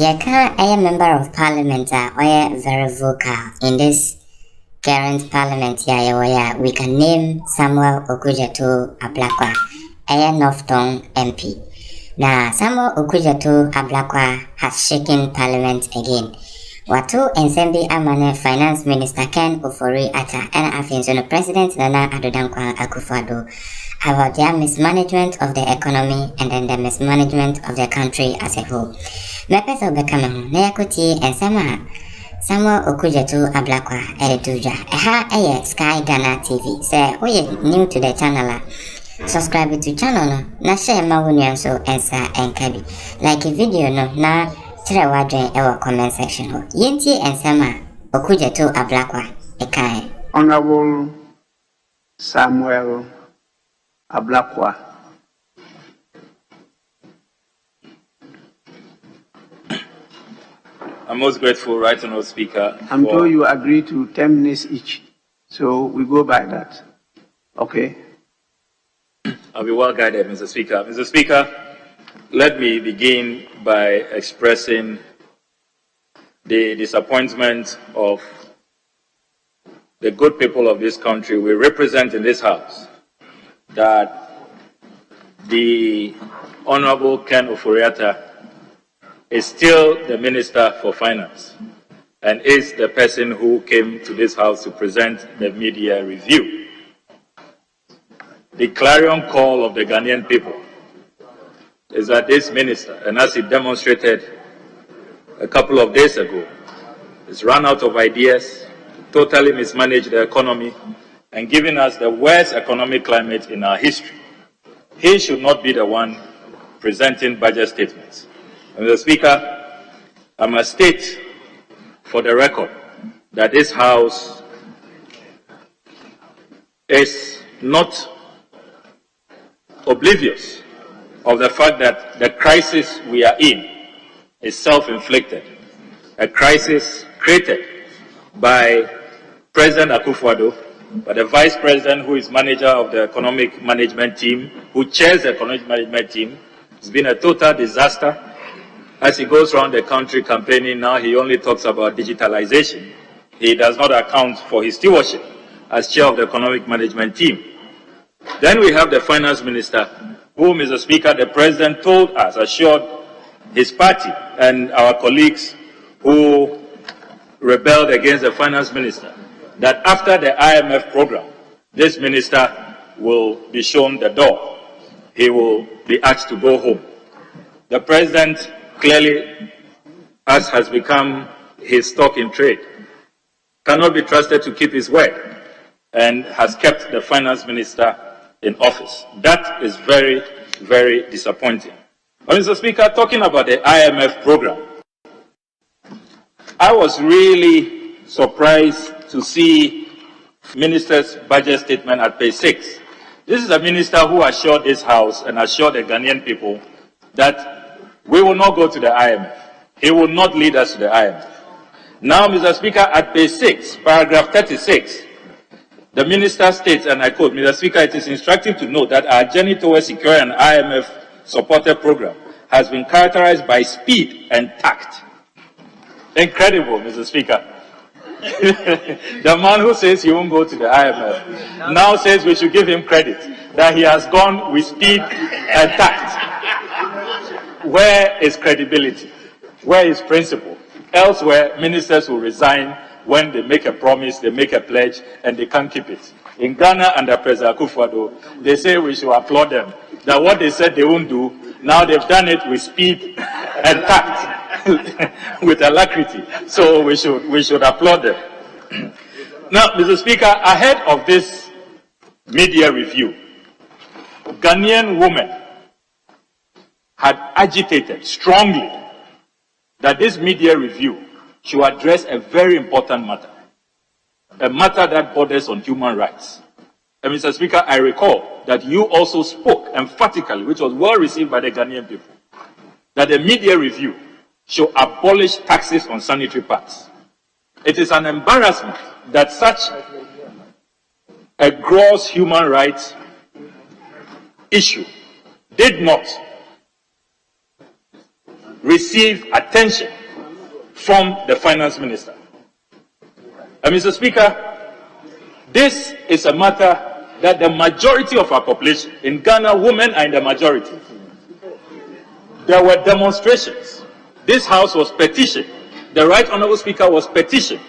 Yeka, I am member of parliament, very vocal in this current parliament here where we can name Samuel Okudzeto Ablakwa, Northton MP. Now, Samuel Okudzeto Ablakwa has shaken parliament again. Watu Ensembi Amane Finance Minister Ken Ofori Atta and Afinzono President Nana Addo about their mismanagement of the economy and then the mismanagement of the country as a whole. Mepes of Bekamahu, Neakuti and Samuel Okudzeto Ablakwa Eduja. Sky Ghana TV. Say, new to the channel. Subscribe to channel na share mawuni so ensa enkabi. Like a video no na tire wadwen ewa comment section ho. Yenti ensama Okudzeto Ablakwa ekae. Honorable Samuel Ablakwa. I'm most grateful, Right Honourable Speaker. I'm told you agree to 10 minutes each, so we go by that. Okay. I'll be well guided, Mr. Speaker. Mr. Speaker, let me begin by expressing the disappointment of the good people of this country we represent in this House that the Honorable Ken Ofori is still the Minister for Finance and is the person who came to this House to present the media review. The clarion call of the Ghanaian people is that this minister, and as he demonstrated a couple of days ago, has run out of ideas, totally mismanaged the economy, and given us the worst economic climate in our history. He should not be the one presenting budget statements. And Mr. Speaker, I must state for the record that this House is not oblivious of the fact that the crisis we are in is self-inflicted, a crisis created by President Akufo-Addo, by the Vice President who is manager of the economic management team, who chairs the economic management team. It's been a total disaster. As he goes around the country campaigning now, he only talks about digitalization. He does not account for his stewardship as chair of the economic management team. Then we have the finance minister, who, Mr. Speaker, the president told us, assured his party and our colleagues who rebelled against the finance minister, that after the IMF program, this minister will be shown the door. He will be asked to go home. The president clearly, as has become his stock in trade, cannot be trusted to keep his word and has kept the finance minister in office. That is very, very disappointing. But Mr. Speaker, talking about the IMF program, I was really surprised to see minister's budget statement at page 6. This is a minister who assured this House and assured the Ghanaian people that we will not go to the IMF. He will not lead us to the IMF. Now, Mr. Speaker, at page 6, paragraph 36, the minister states, and I quote, Mr. Speaker, it is instructive to note that our journey towards securing an IMF-supported program has been characterized by speed and tact. Incredible, Mr. Speaker. The man who says he won't go to the IMF now says we should give him credit that he has gone with speed and tact. Where is credibility? Where is principle? Elsewhere, ministers will resign when they make a promise, they make a pledge, and they can't keep it. In Ghana, under President Akufo-Addo, they say we should applaud them. That what they said they won't do, now they've done it with speed and tact, with alacrity. So we should applaud them. Now, Mr. Speaker, ahead of this media review, Ghanaian women had agitated strongly that this media review should address a very important matter, a matter that borders on human rights. And Mr. Speaker, I recall that you also spoke emphatically, which was well received by the Ghanaian people, that the media review should abolish taxes on sanitary pads. It is an embarrassment that such a gross human rights issue did not receive attention from the finance minister. And Mr. Speaker, this is a matter that the majority of our population, in Ghana, women are in the majority. There were demonstrations. This house was petitioned. The Right Honourable Speaker was petitioned.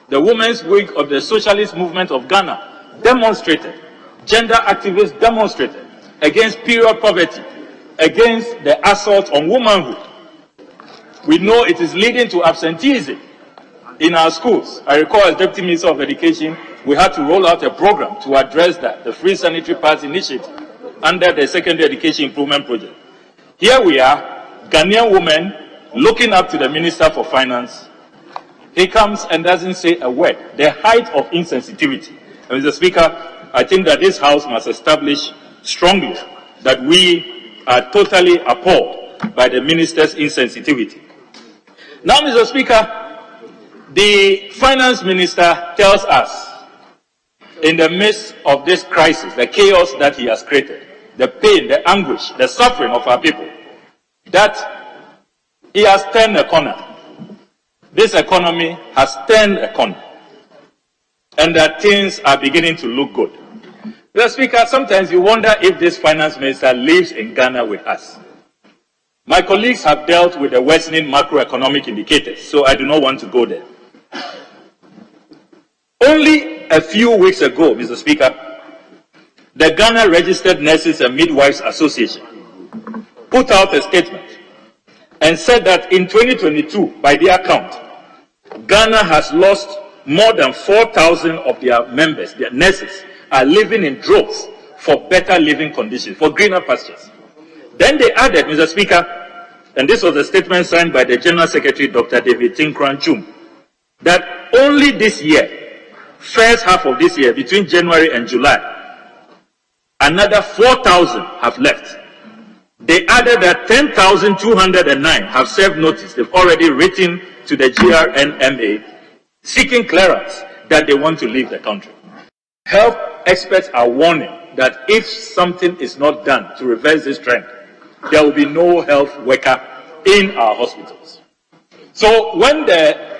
The Women's Wing of the Socialist Movement of Ghana demonstrated. Gender activists demonstrated against period poverty, against the assault on womanhood. We know it is leading to absenteeism in our schools. I recall as Deputy Minister of Education, we had to roll out a program to address that, the Free Sanitary Pads Initiative, under the Secondary Education Improvement Project. Here we are, Ghanaian women looking up to the Minister for Finance. He comes and doesn't say a word. The height of insensitivity. And Mr. Speaker, I think that this House must establish strongly that we are totally appalled by the Minister's insensitivity. Now, Mr. Speaker, the Finance Minister tells us, in the midst of this crisis, the chaos that he has created, the pain, the anguish, the suffering of our people, that he has turned a corner. This economy has turned a corner, and that things are beginning to look good. Mr. Speaker, sometimes you wonder if this finance minister lives in Ghana with us. My colleagues have dealt with the worsening macroeconomic indicators, so I do not want to go there. Only a few weeks ago, Mr. Speaker, the Ghana Registered Nurses and Midwives Association put out a statement and said that in 2022, by their count, Ghana has lost more than 4,000 of their members. Their nurses are living in droves for better living conditions, for greener pastures. Then they added, Mr. Speaker, and this was a statement signed by the General Secretary, Dr. David Tinkran-Chum, that only this year, first half of this year, between January and July, another 4,000 have left. They added that 10,209 have served notice. They've already written to the GRNMA seeking clearance that they want to leave the country. Health experts are warning that if something is not done to reverse this trend, there will be no health worker in our hospitals. So when the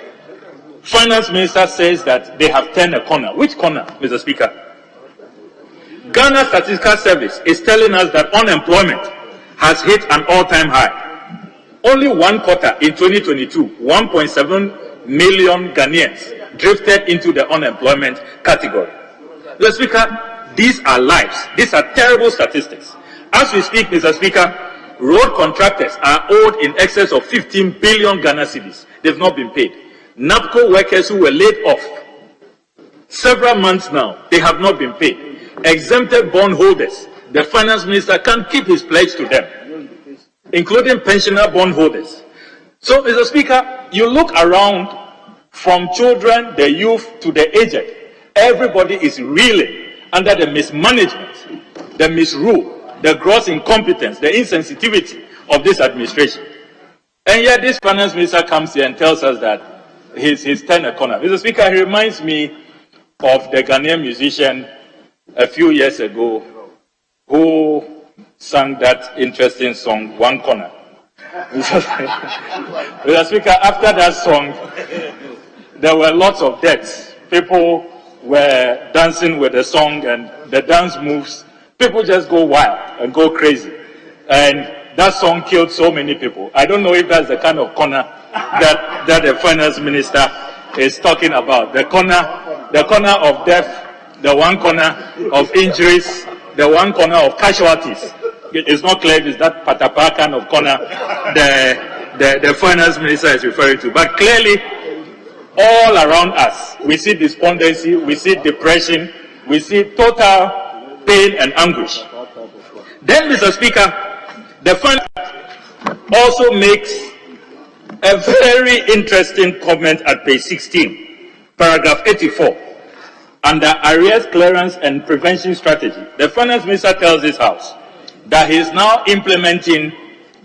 Finance Minister says that they have turned a corner, which corner, Mr. Speaker? Ghana Statistical Service is telling us that unemployment has hit an all-time high. Only one quarter in 2022, 1.7 million Ghanaians drifted into the unemployment category. Mr. Speaker, these are lives. These are terrible statistics. As we speak, Mr. Speaker, road contractors are owed in excess of 15 billion Ghana cedis. They've not been paid. NAPCO workers who were laid off several months now, they have not been paid. Exempted bondholders, the finance minister can't keep his pledge to them, including pensioner bondholders. So, Mr. Speaker, you look around from children, the youth, to the aged. Everybody is reeling under the mismanagement, the misrule, the gross incompetence, the insensitivity of this administration. And yet this finance minister comes here and tells us that he's turned a corner. Mr. Speaker, he reminds me of the Ghanaian musician a few years ago who sang that interesting song, One Corner. Mr. Speaker, after that song, there were lots of deaths. People were dancing with the song and the dance moves. People just go wild and go crazy. And that song killed so many people. I don't know if that's the kind of corner that the finance minister is talking about. The corner of death, the one corner of injuries, the one corner of casualties. It's not clear if it's that patapa kind of corner the finance minister is referring to. But clearly, all around us, we see despondency, we see depression, we see total pain and anguish. Then, Mr. Speaker, the finance also makes a very interesting comment at page 16, paragraph 84, under arrears clearance and prevention strategy. The finance minister tells this house that he is now implementing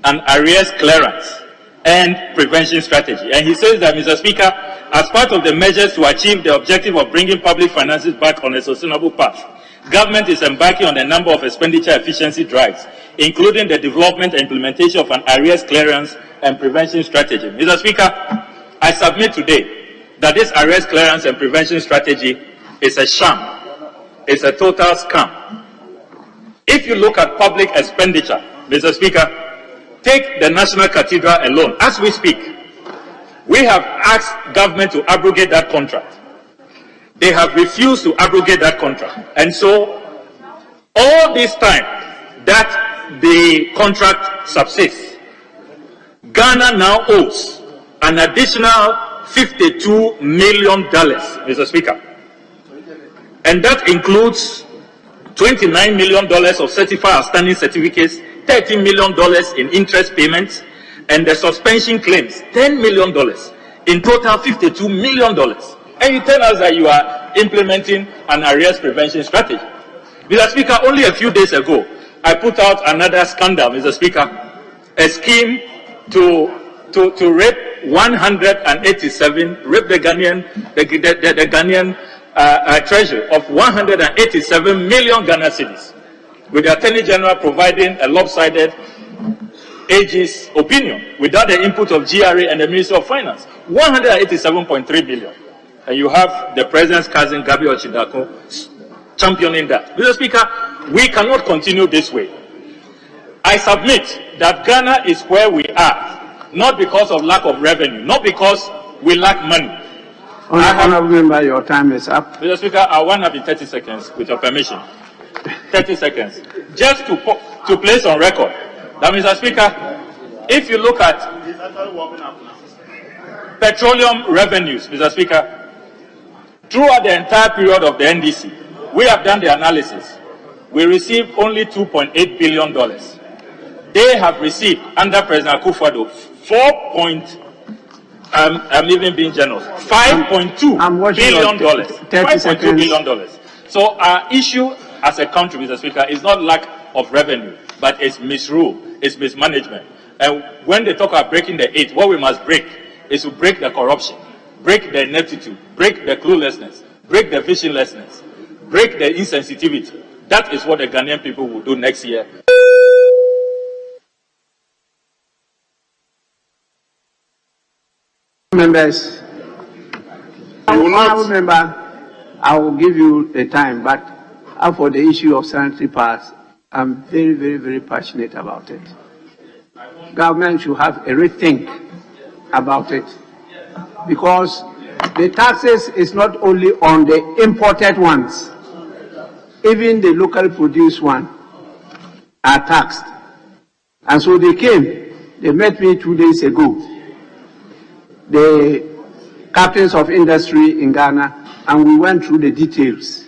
an arrears clearance and prevention strategy. And he says that, Mr. Speaker, as part of the measures to achieve the objective of bringing public finances back on a sustainable path, government is embarking on a number of expenditure efficiency drives including the development and implementation of an arrears clearance and prevention strategy. Mr. Speaker, I submit today that this arrears clearance and prevention strategy is a sham. It's a total scam. If you look at public expenditure, Mr. Speaker, take the National Cathedral alone. As we speak, we have asked government to abrogate that contract. They have refused to abrogate that contract. And so, all this time that the contract subsists, Ghana now owes an additional $52 million, Mr. Speaker. And that includes $29 million of certified outstanding certificates, $13 million in interest payments, and the suspension claims, $10 million. In total, $52 million. And you tell us that you are implementing an arrears prevention strategy. Mr. Speaker, only a few days ago, I put out another scandal, Mr. Speaker, a scheme to rape 187, rape the Ghanaian treasury of 187 million Ghana cedis, with the Attorney General providing a lopsided AG's opinion without the input of GRA and the Ministry of Finance. 187.3 billion. And you have the President's cousin, Gabi Ochidako, championing that. Mr. Speaker, we cannot continue this way. I submit that Ghana is where we are, not because of lack of revenue, not because we lack money. Honourable Member, your time is up. Mr. Speaker, I want to be 30 seconds, with your permission. 30 seconds. Just to place on record that, Mr. Speaker, if you look at petroleum revenues, Mr. Speaker, throughout the entire period of the NDC, we have done the analysis. We received only $2.8 billion. They have received, under President Akufo-Addo, I'm even being generous, $5.2 billion. $5.2 billion. So our issue as a country, Mr. Speaker, is not lack of revenue, but it's misrule, it's mismanagement. And when they talk about breaking the eight, what we must break is to break the corruption, break the ineptitude, break the cluelessness, break the visionlessness, break the insensitivity. That is what the Ghanaian people will do next year. Members, honourable member, I will give you the time, but for the issue of sanitary pass, I'm very, very, very passionate about it. Government should have a rethink about it, because the taxes is not only on the imported ones, even the local produced one are taxed. And so they came, they met me 2 days ago, the captains of industry in Ghana, and we went through the details.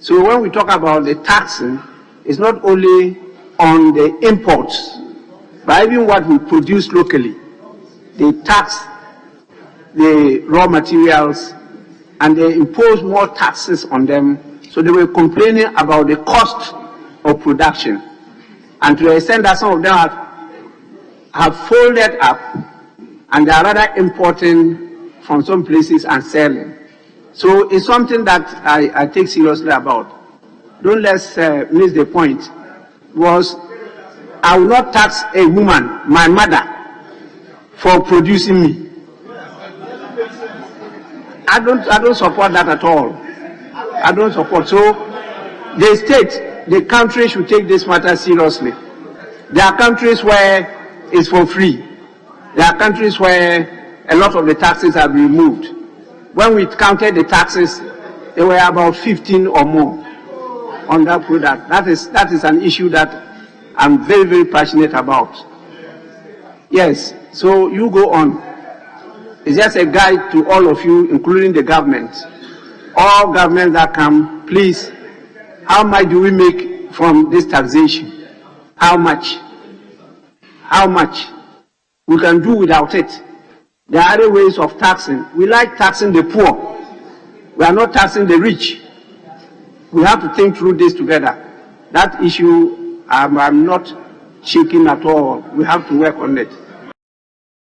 So when we talk about the taxing, it's not only on the imports, but even what we produce locally. They tax the raw materials and they impose more taxes on them. So they were complaining about the cost of production. And to the extent that some of them have folded up, and they are rather importing from some places and selling. So it's something that I take seriously about. Don't let's miss the point. Was I will not tax a woman, my mother, for producing me. I don't support that at all. I don't support. So the state, the country should take this matter seriously. There are countries where it's for free. There are countries where a lot of the taxes have been removed. When we counted the taxes, they were about 15 or more on that product. That is an issue that I'm very, very passionate about. Yes, so you go on. It's just a guide to all of you, including the government. All governments that come, please, how much do we make from this taxation? How much? How much? We can do without it. There are other ways of taxing. We like taxing the poor. We are not taxing the rich. We have to think through this together. That issue, I'm not shaking at all. We have to work on it.